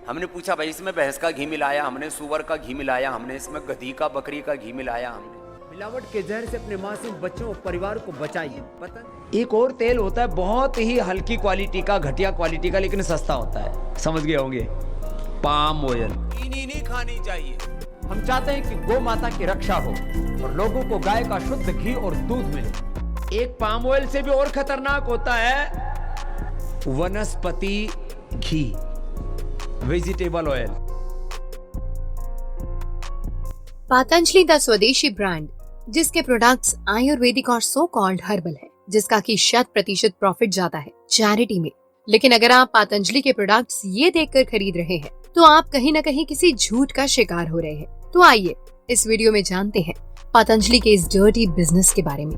हमने पूछा भाई इसमें भैंस का घी मिलाया, हमने सुअर का घी मिलाया, हमने इसमें गधी का बकरी का घी मिलाया हमने। मिलावट के जहर से अपने मासूम बच्चों और परिवार को बचाइए। एक और तेल होता है बहुत ही हल्की क्वालिटी का, घटिया क्वालिटी का, लेकिन सस्ता होता है, समझ गए होंगे, पाम ऑयल। चीनी नहीं खानी चाहिए। हम चाहते हैं कि गौ माता की रक्षा हो और लोगों को गाय का शुद्ध घी और दूध मिले। एक पाम ऑयल से भी और खतरनाक होता है वनस्पति घी, वेजिटेबल ऑयल। पतंजलि द स्वदेशी ब्रांड, जिसके प्रोडक्ट्स आयुर्वेदिक और सो कॉल्ड हर्बल है, जिसका कि 100% प्रॉफिट जाता है चैरिटी में। लेकिन अगर आप पतंजलि के प्रोडक्ट्स ये देखकर खरीद रहे हैं तो आप कहीं न कहीं किसी झूठ का शिकार हो रहे हैं। तो आइए इस वीडियो में जानते हैं पतंजलि के इस डर्टी बिजनेस के बारे में।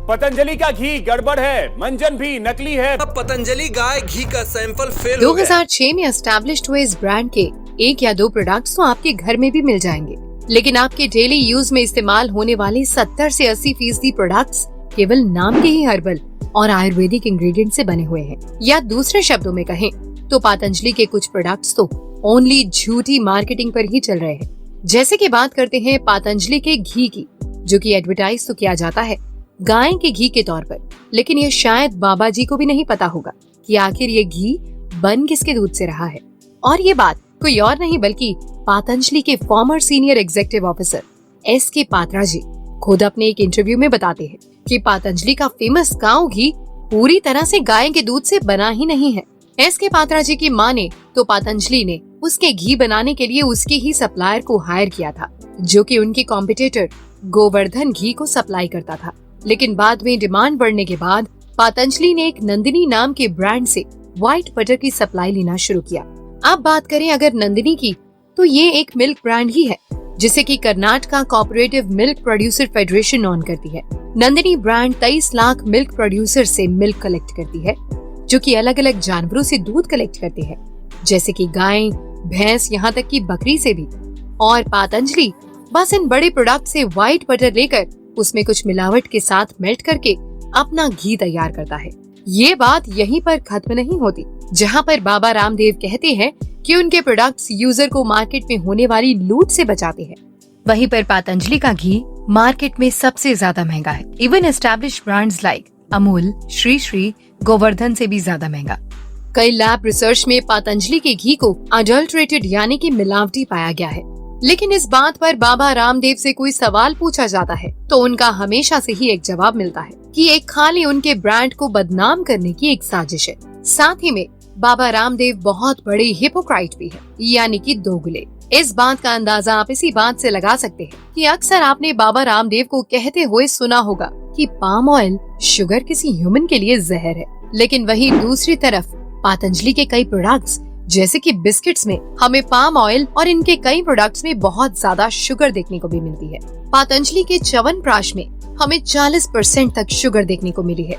पतंजलि का घी गड़बड़ है, मंजन भी नकली है। अब पतंजलि गाय घी का सैंपल फेल 2006 में एस्टैब्लिश्ड हुए इस ब्रांड के 1 या 2 प्रोडक्ट्स तो आपके घर में भी मिल जाएंगे, लेकिन आपके डेली यूज में इस्तेमाल होने वाले 70 से 80% प्रोडक्ट्स केवल नाम के ही हर्बल और आयुर्वेदिक इंग्रेडिएंट से बने हुए हैं। या दूसरे शब्दों में कहें तो पतंजलि के कुछ प्रोडक्ट्स तो ओनली झूठी मार्केटिंग पर ही चल रहे हैं। जैसे कि बात करते हैं पतंजलि के घी की, जो कि एडवर्टाइज तो किया जाता है गाय के घी के तौर पर, लेकिन ये शायद बाबा जी को भी नहीं पता होगा कि आखिर ये घी बन किसके दूध से रहा है। और ये बात कोई और नहीं बल्कि पतंजलि के former senior executive officer S.K. Patra ji खुद अपने एक इंटरव्यू में बताते हैं कि पतंजलि का फेमस काऊ घी पूरी तरह से गाय के दूध से बना ही नहीं है। S.K. पात्रा जी की माने तो पतंजलि ने उसके घी बनाने के लिए उसके ही सप्लायर को हायर किया था, जो कि उनके कॉम्पिटिटर गोवर्धन घी को सप्लाई करता था। लेकिन बाद में डिमांड बढ़ने के बाद पतंजलि ने एक नंदिनी नाम के ब्रांड से व्हाइट बटर की सप्लाई लेना शुरू किया। अब बात करें अगर नंदिनी की, तो ये एक मिल्क ब्रांड ही है जिसे कि Karnataka cooperative milk producer federation on करती है। Nandini brand 23 lakh milk producer से मिल्क कलेक्ट करती है, जो कि अलग अलग जानवरों से दूध कलेक्ट करती है, जैसे कि गाय, भैंस, यहाँ तक कि बकरी से भी। और पतंजलि बस इन बड़े प्रोडक्ट से व्हाइट बटर लेकर उसमें कुछ मिलावट के साथ मेल्ट करके अपना घी तैयार करता है। ये बात यहीं पर खत्म नहीं होती, जहाँ पर बाबा रामदेव कहते हैं कि उनके प्रोडक्ट्स यूजर को मार्केट में होने वाली लूट से बचाते हैं, वहीं पर पतंजलि का घी मार्केट में सबसे ज्यादा महंगा है। Even established brands like Amul, Shri Shri, Govardhan से भी ज्यादा महंगा। कई लैब रिसर्च में पतंजलि के घी को अडल्ट्रेटेड यानी कि मिलावटी पाया गया है। लेकिन इस बात पर बाबा रामदेव से कोई सवाल पूछा जाता है तो उनका हमेशा से ही एक जवाब मिलता है कि एक खाली उनके ब्रांड को बदनाम करने की एक साजिश है। साथ ही में बाबा रामदेव बहुत बड़े हिपोक्राइट भी है, यानी कि दोगले। इस बात का अंदाजा आप इसी बात से लगा सकते हैं कि अक्सर आपने बाबा रामदेव को कहते हुए सुना होगा कि पाम ऑयल शुगर किसी ह्यूमन के लिए जहर है। लेकिन वहीं दूसरी तरफ पतंजलि के कई प्रोडक्ट्स जैसे कि बिस्किट्स में हमें पाम ऑयल और इनके कई प्रोडक्ट्स में बहुत ज्यादा शुगर देखने को भी मिलती है। पतंजलि के च्यवनप्राश में हमें 40% तक शुगर देखने को मिली है।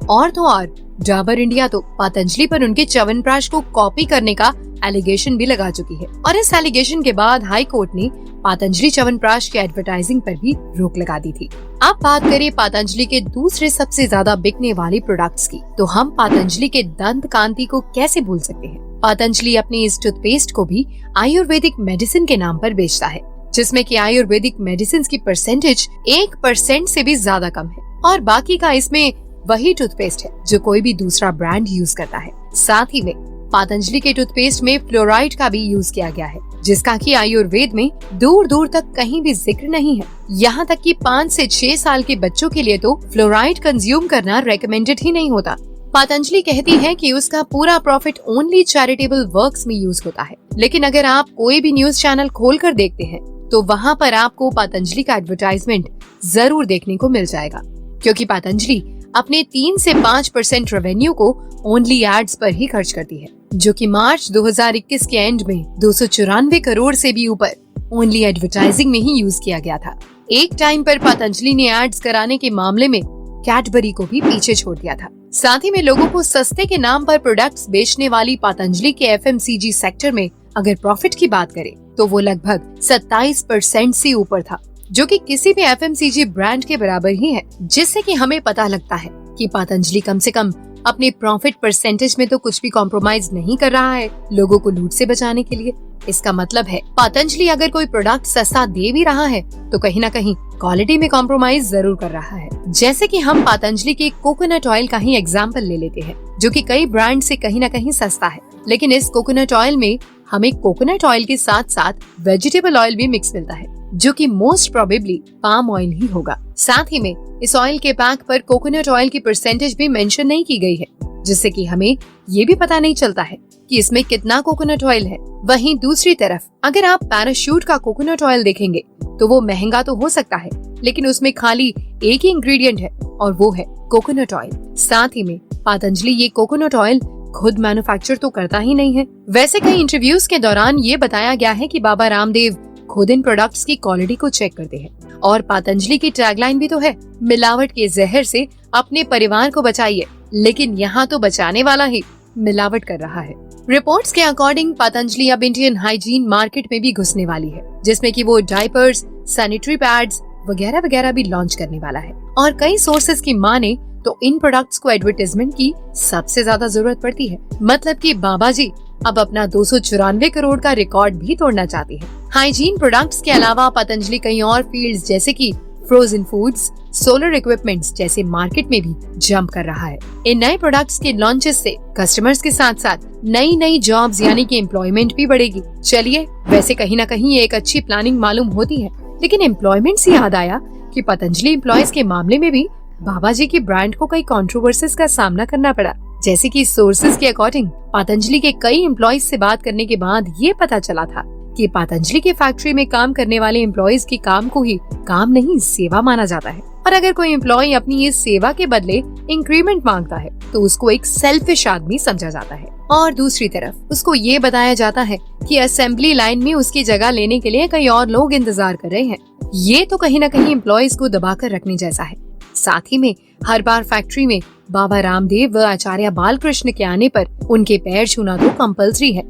और तो और डाबर इंडिया तो पतंजलि पर उनके च्यवनप्राश को कॉपी करने का एलिगेशन भी लगा चुकी है, और इस एलिगेशन के बाद हाई कोर्ट ने पतंजलि च्यवनप्राश के एडवर्टाइजिंग पर भी रोक लगा दी थी। अब बात करें पतंजलि के दूसरे सबसे ज्यादा बिकने वाले प्रोडक्ट्स की, तो हम पतंजलि के दंत कांति को कैसे भूल सकते हैं। पतंजलि अपनी इस टूथपेस्ट को भी आयुर्वेदिक मेडिसिन के नाम पर बेचता है, जिसमें कि आयुर्वेदिक मेडिसिन की परसेंटेज 1% से भी ज्यादा कम है, और बाकी का इसमें वही टूथपेस्ट है जो कोई भी दूसरा ब्रांड यूज करता है। साथ ही में पतंजलि के टूथपेस्ट में फ्लोराइड का भी यूज किया गया है, जिसका कि आयुर्वेद में दूर दूर तक कहीं भी जिक्र नहीं है। यहाँ तक कि 5 से 6 साल के बच्चों के लिए तो फ्लोराइड कंज्यूम करना रेकमेंडेड ही नहीं होता। पतंजलि कहती है कि उसका पूरा प्रॉफिट ओनली चैरिटेबल वर्क्स में यूज होता है। लेकिन अगर आप कोई भी न्यूज चैनल खोलकर देखते हैं तो वहाँ पर आपको पतंजलि का एडवर्टाइजमेंट जरूर देखने को मिल जाएगा, क्योंकि पतंजलि अपने 3 से 5% रेवेन्यू को ओनली एड्स पर ही खर्च करती है, जो कि मार्च 2021 के एंड में 294 करोड़ से भी ऊपर ओनली एडवर्टाइजिंग में ही यूज किया गया था। एक टाइम पर पतंजलि ने एड्स कराने के मामले में कैडबरी को भी पीछे छोड़ दिया था। साथ ही में लोगों को सस्ते के नाम पर प्रोडक्ट्स बेचने वाली पतंजलि के FMCG सेक्टर में अगर प्रॉफिट की बात करें तो वो लगभग 27% से ऊपर था, जो कि किसी भी FMCG ब्रांड के बराबर ही है, जिससे कि हमें पता लगता है कि पतंजलि कम से कम अपने प्रॉफिट परसेंटेज में तो कुछ भी कॉम्प्रोमाइज नहीं कर रहा है लोगों को लूट से बचाने के लिए। इसका मतलब है पतंजलि अगर कोई प्रोडक्ट सस्ता दे भी रहा है तो कहीं ना कहीं क्वालिटी में कॉम्प्रोमाइज जरूर कर रहा है। जैसे कि हम पतंजलि के कोकोनट ऑयल का ही एग्जाम्पल ले लेते हैं, जो कि कई ब्रांड से कहीं ना कहीं सस्ता है, लेकिन इस कोकोनट ऑयल में हमें कोकोनट ऑयल के साथ साथ वेजिटेबल ऑयल भी मिक्स मिलता है, जो कि मोस्ट प्रोबेबली पाम ऑयल ही होगा। साथ ही में इस ऑयल के पैक पर कोकोनट ऑयल की परसेंटेज भी मेंशन नहीं की गई है, जिससे कि हमें ये भी पता नहीं चलता है कि इसमें कितना कोकोनट ऑयल है। वहीं दूसरी तरफ अगर आप पैराशूट का कोकोनट ऑयल देखेंगे तो वो महंगा तो हो सकता है, लेकिन उसमें खाली एक ही इंग्रेडिएंट है और वो है कोकोनट ऑयल। साथ ही में पतंजलि ये कोकोनट ऑयल खुद मैन्युफैक्चर तो करता ही नहीं है। वैसे कई इंटरव्यूज के दौरान ये बताया गया है कि बाबा रामदेव खुद इन प्रोडक्ट्स की क्वालिटी को चेक करते हैं और पतंजलि की टैगलाइन भी तो है, मिलावट के जहर से अपने परिवार को बचाइए, लेकिन यहाँ तो बचाने वाला ही मिलावट कर रहा है। रिपोर्ट्स के अकॉर्डिंग पतंजलि अब इंडियन हाइजीन मार्केट में भी घुसने वाली है, जिसमें कि वो डायपर्स, सैनिटरी पैड्स वगैरह वगैरह भी लॉन्च करने वाला है। और कई सोर्सेज की माने तो इन प्रोडक्ट्स को एडवर्टाइजमेंट की सबसे ज्यादा जरूरत पड़ती है। मतलब कि बाबा जी अब अपना 294 करोड़ का रिकॉर्ड भी तोड़ना चाहती है। हाइजीन प्रोडक्ट्स के अलावा पतंजलि कई और फील्ड्स जैसे कि फ्रोजन फूड्स, सोलर इक्विपमेंट्स जैसे मार्केट में भी जंप कर रहा है। इन नए प्रोडक्ट्स के लॉन्चेस से कस्टमर्स के साथ साथ नई नई जॉब्स यानी कि एम्प्लॉयमेंट भी बढ़ेगी। चलिए, वैसे कहीं ना कहीं ये एक अच्छी प्लानिंग मालूम होती है, लेकिन एम्प्लॉयमेंट से याद आया कि पतंजलि एम्प्लॉयज के मामले में भी बाबा जी की ब्रांड को कई कंट्रोवर्सीज का सामना करना पड़ा। जैसे कि सोर्सेज के अकॉर्डिंग पतंजलि के कई एम्प्लॉयज से बात करने के बाद ये पता चला था कि पतंजलि के फैक्ट्री में काम करने वाले एम्प्लॉयज के काम को ही काम नहीं सेवा माना जाता है, और अगर कोई एम्प्लॉय अपनी इस सेवा के बदले इंक्रीमेंट मांगता है तो उसको एक सेल्फिश आदमी समझा जाता है। और दूसरी तरफ उसको ये बताया जाता है कि असेंबली लाइन में उसकी जगह लेने के लिए कई और लोग इंतजार कर रहे हैं। ये तो कहीं ना कहीं एम्प्लॉयज को दबाकर रखने जैसा है। साथ ही में हर बार फैक्ट्री में बाबा रामदेव व आचार्य बालकृष्ण के आने पर उनके पैर छूना तो कंपल्सरी है।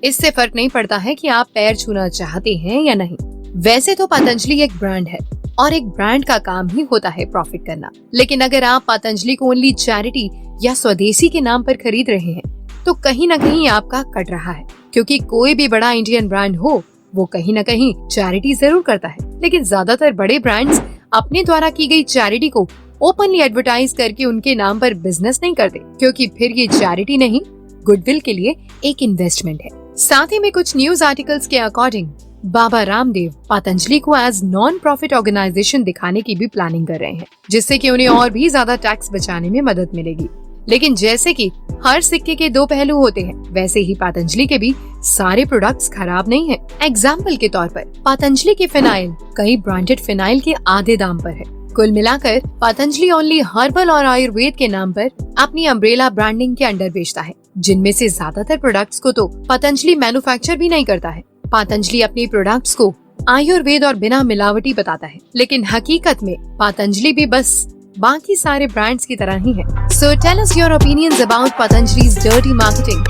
इससे फर्क नहीं पड़ता है कि आप पैर छूना चाहते हैं या नहीं। वैसे तो पतंजलि एक ब्रांड है और एक ब्रांड का काम ही होता है प्रॉफिट करना, लेकिन अगर आप पतंजलि को ओनली चैरिटी या स्वदेशी के नाम पर खरीद रहे हैं तो कहीं ना कहीं आपका कट रहा है, क्योंकि कोई भी बड़ा इंडियन ब्रांड हो वो कहीं ना कहीं चैरिटी जरूर करता है, लेकिन ज्यादातर बड़े ब्रांड्स अपने द्वारा की गई चैरिटी को ओपनली एडवर्टाइज करके उनके नाम पर बिजनेस नहीं करते, क्योंकि फिर ये चैरिटी नहीं गुडविल के लिए एक इन्वेस्टमेंट है। साथ ही में कुछ न्यूज आर्टिकल्स के अकॉर्डिंग बाबा रामदेव पतंजलि को एज नॉन प्रॉफिट ऑर्गेनाइजेशन दिखाने की भी प्लानिंग कर रहे हैं, जिससे कि उन्हें और भी ज्यादा टैक्स बचाने में मदद मिलेगी। लेकिन जैसे कि हर सिक्के के दो पहलू होते हैं, वैसे ही पतंजलि के भी सारे प्रोडक्ट्स खराब नहीं हैं। एग्जाम्पल के तौर पर पतंजलि की फिनाइल कई ब्रांडेड फिनाइल के आधे दाम पर है। कुल मिलाकर पतंजलि ओनली हर्बल और आयुर्वेद के नाम पर अपनी अम्ब्रेला ब्रांडिंग के अंडर बेचता है, जिनमें से ज्यादातर प्रोडक्ट्स को तो पतंजलि मैन्युफैक्चर भी नहीं करता है। पतंजलि अपने प्रोडक्ट्स को आयुर्वेद और बिना मिलावटी बताता है, लेकिन हकीकत में पतंजलि भी बस बाकी सारे ब्रांड्स की तरह ही है। So tell us your opinions about Patanjali's dirty marketing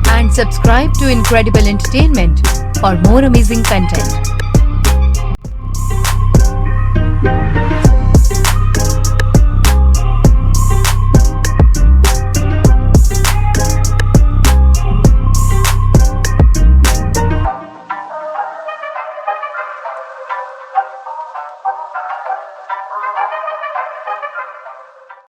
and subscribe to Incredible Entertainment for more amazing content.